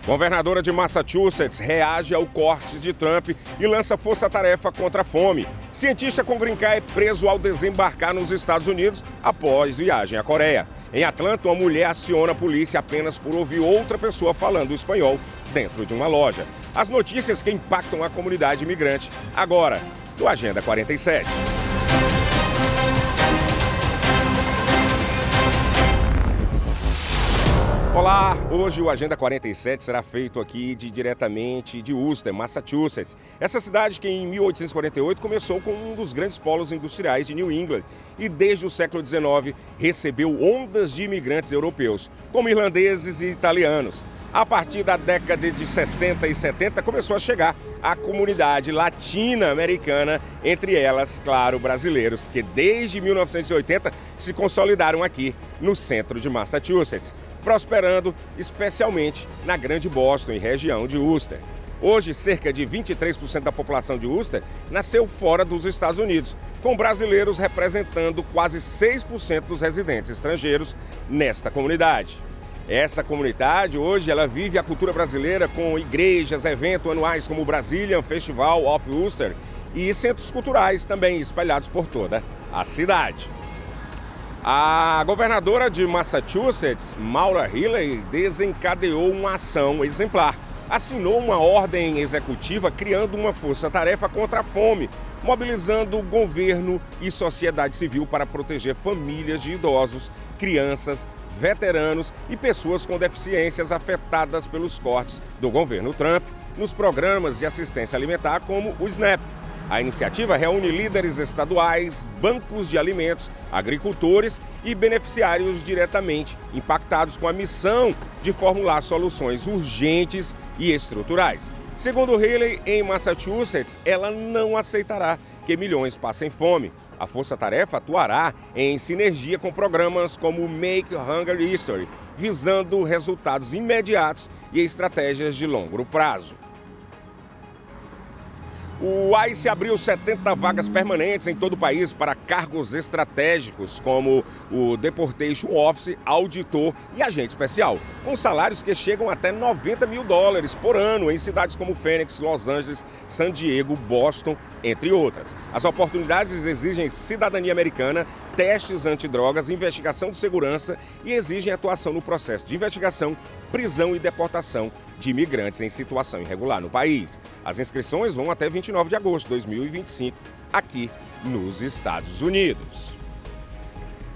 Governadora de Massachusetts reage ao corte de Trump e lança força-tarefa contra a fome. Cientista com green card é preso ao desembarcar nos Estados Unidos após viagem à Coreia. Em Atlanta, uma mulher aciona a polícia apenas por ouvir outra pessoa falando espanhol dentro de uma loja. As notícias que impactam a comunidade imigrante, agora, do Agenda 47. Olá, hoje o Agenda 47 será feito aqui diretamente de Worcester, Massachusetts. Essa cidade que em 1848 começou com um dos grandes polos industriais de New England e desde o século XIX recebeu ondas de imigrantes europeus, como irlandeses e italianos. A partir da década de 60 e 70 começou a chegar a comunidade latino-americana, entre elas, claro, brasileiros, que desde 1980 se consolidaram aqui no centro de Massachusetts, prosperando especialmente na Grande Boston e região de Worcester. Hoje, cerca de 23% da população de Worcester nasceu fora dos Estados Unidos, com brasileiros representando quase 6% dos residentes estrangeiros nesta comunidade. Essa comunidade hoje ela vive a cultura brasileira com igrejas, eventos anuais como o Brazilian Festival of Worcester e centros culturais também espalhados por toda a cidade. A governadora de Massachusetts, Maura Healey, desencadeou uma ação exemplar. Assinou uma ordem executiva criando uma força-tarefa contra a fome, mobilizando o governo e sociedade civil para proteger famílias de idosos, crianças, veteranos e pessoas com deficiências afetadas pelos cortes do governo Trump nos programas de assistência alimentar como o SNAP. A iniciativa reúne líderes estaduais, bancos de alimentos, agricultores e beneficiários diretamente impactados com a missão de formular soluções urgentes e estruturais. Segundo Healey, em Massachusetts, ela não aceitará que milhões passem fome. A força-tarefa atuará em sinergia com programas como o Make Hunger History, visando resultados imediatos e estratégias de longo prazo. O ICE abriu 70 vagas permanentes em todo o país para cargos estratégicos, como o Deportation Office, auditor e agente especial, com salários que chegam até $90 mil por ano em cidades como Phoenix, Los Angeles, San Diego, Boston, entre outras. As oportunidades exigem cidadania americana, testes antidrogas, investigação de segurança e exigem atuação no processo de investigação, prisão e deportação de imigrantes em situação irregular no país. As inscrições vão até 29 de agosto de 2025, aqui nos Estados Unidos.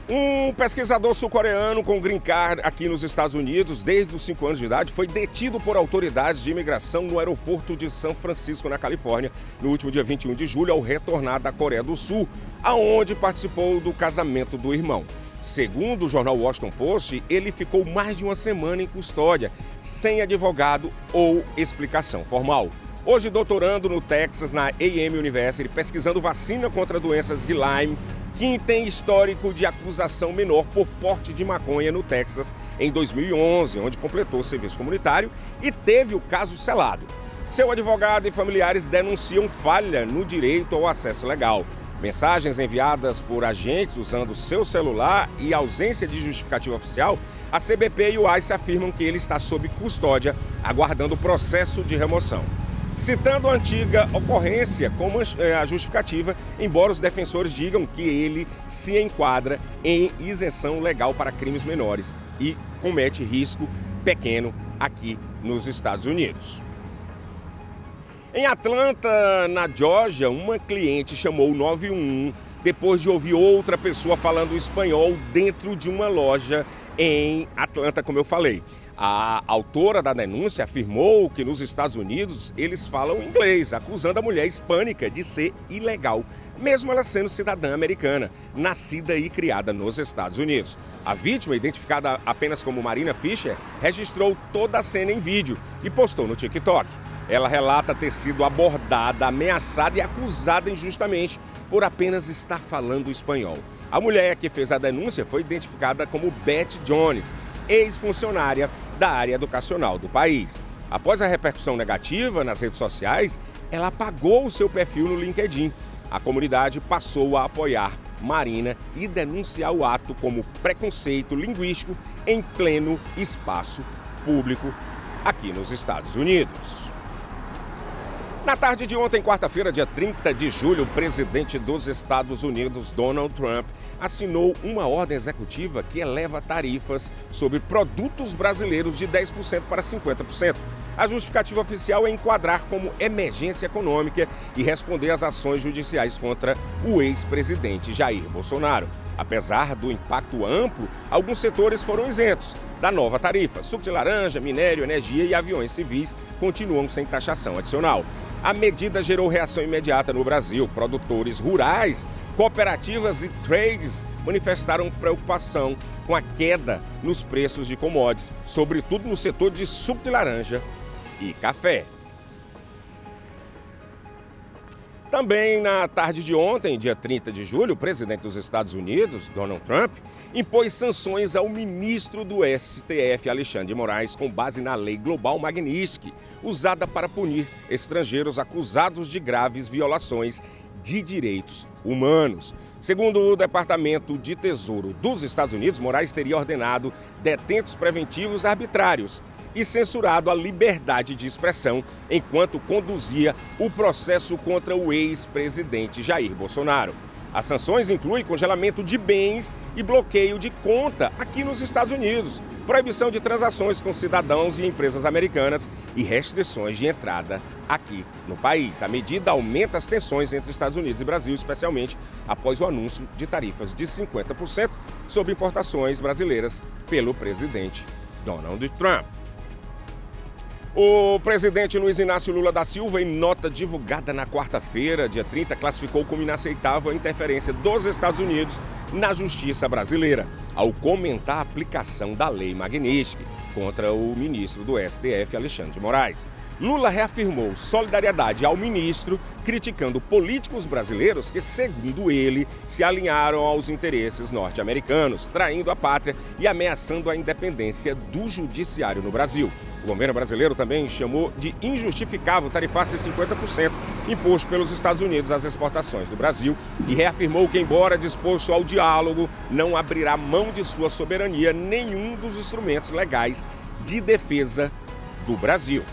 Um pesquisador sul-coreano com green card aqui nos Estados Unidos desde os 5 anos de idade foi detido por autoridades de imigração no aeroporto de São Francisco, na Califórnia, no último dia 21 de julho, ao retornar da Coreia do Sul, aonde participou do casamento do irmão. Segundo o jornal Washington Post, ele ficou mais de uma semana em custódia, sem advogado ou explicação formal. Hoje, doutorando no Texas, na AM University, pesquisando vacina contra doenças de Lyme, que tem histórico de acusação menor por porte de maconha no Texas em 2011, onde completou o serviço comunitário e teve o caso selado. Seu advogado e familiares denunciam falha no direito ao acesso legal. Mensagens enviadas por agentes usando seu celular e ausência de justificativa oficial, a CBP e o ICE afirmam que ele está sob custódia, aguardando o processo de remoção. Citando a antiga ocorrência como a justificativa, embora os defensores digam que ele se enquadra em isenção legal para crimes menores e comete risco pequeno aqui nos Estados Unidos. Em Atlanta, na Geórgia, uma cliente chamou o 911 depois de ouvir outra pessoa falando espanhol dentro de uma loja em Atlanta, como eu falei. A autora da denúncia afirmou que nos Estados Unidos eles falam inglês, acusando a mulher hispânica de ser ilegal, mesmo ela sendo cidadã americana, nascida e criada nos Estados Unidos. A vítima, identificada apenas como Marina Fisher, registrou toda a cena em vídeo e postou no TikTok. Ela relata ter sido abordada, ameaçada e acusada injustamente por apenas estar falando espanhol. A mulher que fez a denúncia foi identificada como Beth Jones, ex-funcionária da área educacional do país. Após a repercussão negativa nas redes sociais, ela apagou o seu perfil no LinkedIn. A comunidade passou a apoiar Marina e denunciar o ato como preconceito linguístico em pleno espaço público aqui nos Estados Unidos. Na tarde de ontem, quarta-feira, dia 30 de julho, o presidente dos Estados Unidos, Donald Trump, assinou uma ordem executiva que eleva tarifas sobre produtos brasileiros de 10% para 50%. A justificativa oficial é enquadrar como emergência econômica e responder às ações judiciais contra o ex-presidente Jair Bolsonaro. Apesar do impacto amplo, alguns setores foram isentos da nova tarifa. Suco de laranja, minério, energia e aviões civis continuam sem taxação adicional. A medida gerou reação imediata no Brasil. Produtores rurais, cooperativas e trades manifestaram preocupação com a queda nos preços de commodities, sobretudo no setor de suco de laranja e café. Também na tarde de ontem, dia 30 de julho, o presidente dos Estados Unidos, Donald Trump, impôs sanções ao ministro do STF, Alexandre de Moraes, com base na lei global Magnitsky, usada para punir estrangeiros acusados de graves violações de direitos humanos. Segundo o Departamento de Tesouro dos Estados Unidos, Moraes teria ordenado detentos preventivos arbitrários e censurado a liberdade de expressão enquanto conduzia o processo contra o ex-presidente Jair Bolsonaro. As sanções incluem congelamento de bens e bloqueio de conta aqui nos Estados Unidos, proibição de transações com cidadãos e empresas americanas e restrições de entrada aqui no país. A medida aumenta as tensões entre Estados Unidos e Brasil, especialmente após o anúncio de tarifas de 50% sobre importações brasileiras pelo presidente Donald Trump. O presidente Luiz Inácio Lula da Silva, em nota divulgada na quarta-feira, dia 30, classificou como inaceitável a interferência dos Estados Unidos na justiça brasileira, ao comentar a aplicação da lei Magnitsky contra o ministro do STF, Alexandre de Moraes. Lula reafirmou solidariedade ao ministro, criticando políticos brasileiros que, segundo ele, se alinharam aos interesses norte-americanos, traindo a pátria e ameaçando a independência do judiciário no Brasil. O governo brasileiro também chamou de injustificável o tarifaço de 50% imposto pelos Estados Unidos às exportações do Brasil e reafirmou que, embora disposto ao diálogo, não abrirá mão de sua soberania nenhum dos instrumentos legais de defesa do Brasil.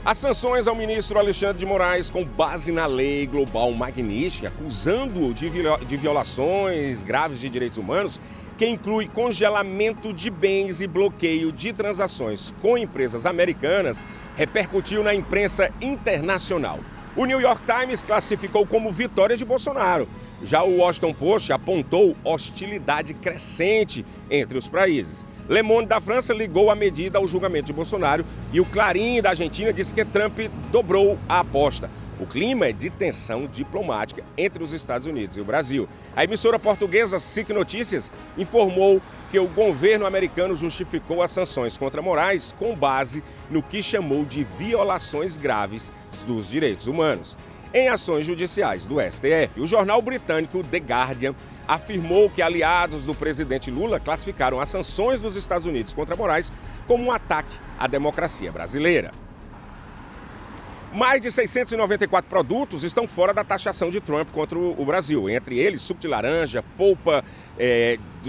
As sanções ao ministro Alexandre de Moraes, com base na lei global Magnitsky, acusando-o de violações graves de direitos humanos, que inclui congelamento de bens e bloqueio de transações com empresas americanas, repercutiu na imprensa internacional. O New York Times classificou como vitória de Bolsonaro. Já o Washington Post apontou hostilidade crescente entre os países. Le Monde da França ligou a medida ao julgamento de Bolsonaro e o Clarim da Argentina disse que Trump dobrou a aposta. O clima é de tensão diplomática entre os Estados Unidos e o Brasil. A emissora portuguesa SIC Notícias informou que o governo americano justificou as sanções contra Moraes com base no que chamou de violações graves dos direitos humanos. Em ações judiciais do STF, o jornal britânico The Guardian afirmou que aliados do presidente Lula classificaram as sanções dos Estados Unidos contra Moraes como um ataque à democracia brasileira. Mais de 694 produtos estão fora da taxação de Trump contra o Brasil. Entre eles, suco de laranja, polpa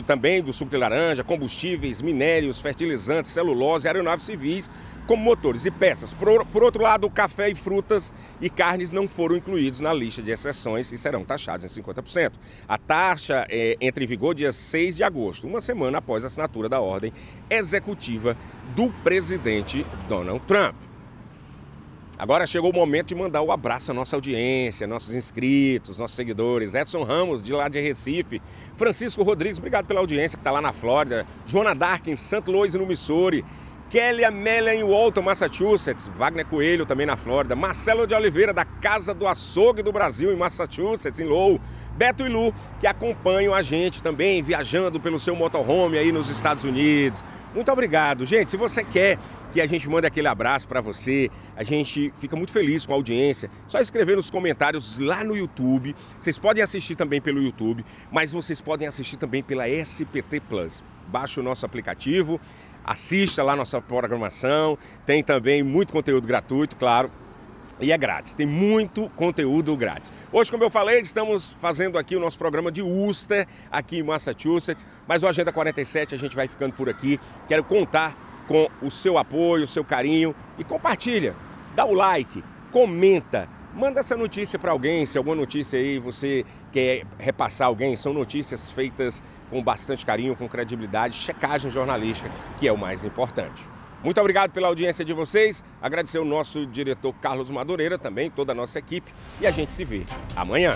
também do suco de laranja, combustíveis, minérios, fertilizantes, celulose, aeronaves civis, como motores e peças. Por outro lado, café e frutas e carnes não foram incluídos na lista de exceções e serão taxados em 50%. A taxa entra em vigor dia 6 de agosto, uma semana após a assinatura da ordem executiva do presidente Donald Trump. Agora chegou o momento de mandar o abraço à nossa audiência, nossos inscritos, nossos seguidores. Edson Ramos, de lá de Recife. Francisco Rodrigues, obrigado pela audiência que está lá na Flórida. Joana Dark, em St. Louis, no Missouri. Kelly Amélia, em Walton, Massachusetts. Wagner Coelho, também na Flórida. Marcelo de Oliveira, da Casa do Açougue do Brasil, em Massachusetts, em Lowell. Beto e Lu, que acompanham a gente também, viajando pelo seu motorhome aí nos Estados Unidos. Muito obrigado. Gente, se você quer que a gente mande aquele abraço para você, a gente fica muito feliz com a audiência. Só escrever nos comentários lá no YouTube. Vocês podem assistir também pelo YouTube, mas vocês podem assistir também pela SPT Plus. Baixe o nosso aplicativo, assista lá a nossa programação. Tem também muito conteúdo gratuito, claro. E é grátis, tem muito conteúdo grátis. Hoje, como eu falei, estamos fazendo aqui o nosso programa de Worcester, aqui em Massachusetts. Mas o Agenda 47 a gente vai ficando por aqui. Quero contar com o seu apoio, o seu carinho e compartilha, dá o like, comenta, manda essa notícia para alguém, se alguma notícia aí você quer repassar alguém, são notícias feitas com bastante carinho, com credibilidade, checagem jornalística, que é o mais importante. Muito obrigado pela audiência de vocês, agradecer o nosso diretor Carlos Madureira, também toda a nossa equipe, e a gente se vê amanhã.